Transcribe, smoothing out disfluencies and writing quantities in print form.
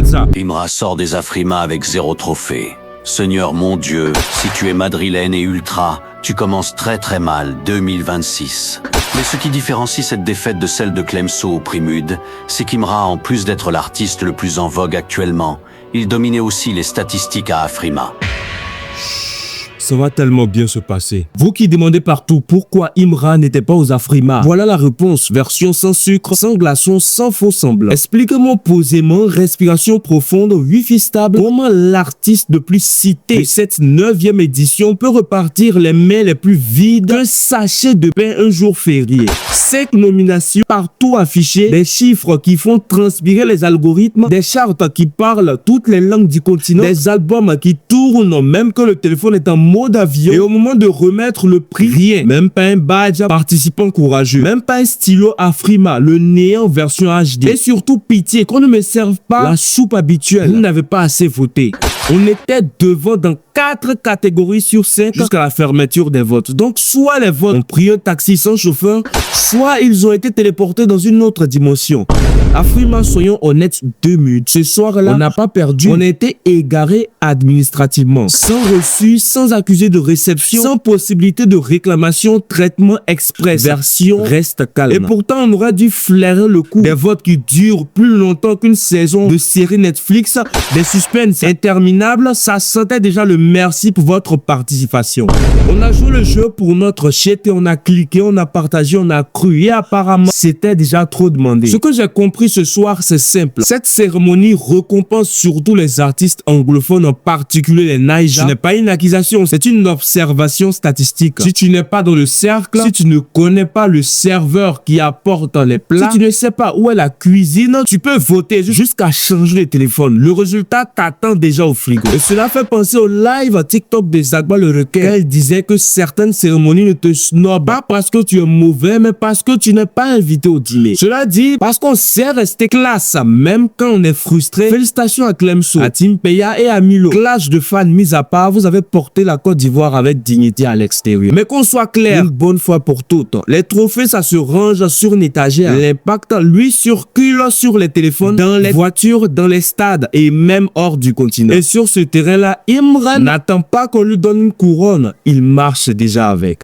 Regarde ça. Imra sort des Afrima avec 0 trophée. Seigneur mon Dieu, si tu es madrilène et ultra, tu commences très mal 2026. Mais ce qui différencie cette défaite de celle de Clemso au Primude, c'est qu'Imra, en plus d'être l'artiste le plus en vogue actuellement, il dominait aussi les statistiques à Afrima. Ça va tellement bien se passer. Vous qui demandez partout pourquoi Imra n'était pas aux Afrima, voilà la réponse, version sans sucre, sans glaçons, sans faux semblant. Expliquez-moi posément, respiration profonde, wifi stable, comment l'artiste le plus cité de cette 9e édition peut repartir les mains les plus vides qu'un sachet de pain un jour férié. 5 nominations partout affichées, des chiffres qui font transpirer les algorithmes, des chartes qui parlent toutes les langues du continent, des albums qui tournent même que le téléphone est en mode avion, et au moment de remettre le prix, rien, même pas un badge participant courageux, même pas un stylo Afrima, le néant version HD, et surtout pitié qu'on ne me serve pas la soupe habituelle. Vous n'avez pas assez voté. On était devant dans 4 catégories sur 5 jusqu'à la fermeture des votes. Donc soit les votes ont pris un taxi sans chauffeur, soit ils ont été téléportés dans une autre dimension. Afrima, soyons honnêtes 2 minutes. Ce soir-là, on n'a pas perdu. On a été égaré administrativement. Sans reçu, sans accusé de réception, sans possibilité de réclamation, traitement express. Version reste calme. Et pourtant, on aurait dû flairer le coup des votes qui durent plus longtemps qu'une saison de série Netflix, des suspens interminables. Ça sentait déjà le merci pour votre participation. On a joué le jeu pour notre shit et on a cliqué, on a partagé, on a cru. Et apparemment, c'était déjà trop demandé. Ce que j'ai compris ce soir, c'est simple. Cette cérémonie récompense surtout les artistes anglophones, en particulier les Naija. Ce n'est pas une accusation, c'est une observation statistique. Si tu n'es pas dans le cercle, si tu ne connais pas le serveur qui apporte les plats, si tu ne sais pas où est la cuisine, tu peux voter jusqu'à changer de téléphone. Le résultat t'attend déjà au frigo. Et cela fait penser au live TikTok de Zagba le requin. Elle disait que certaines cérémonies ne te snobent pas parce que tu es mauvais, mais parce que tu n'es pas invité au dîner. Cela dit, parce qu'on sait rester classe, même quand on est frustré. Félicitations à Clemso, à Tim Peya et à Milo. Clash de fans mis à part, vous avez porté la Côte d'Ivoire avec dignité à l'extérieur. Mais qu'on soit clair, une bonne fois pour toutes, les trophées, ça se range sur une étagère. L'impact, lui, circule sur les téléphones, dans les voitures, dans les stades et même hors du continent. Et sur ce terrain-là, Imran n'attend pas qu'on lui donne une couronne. Il marche déjà avec.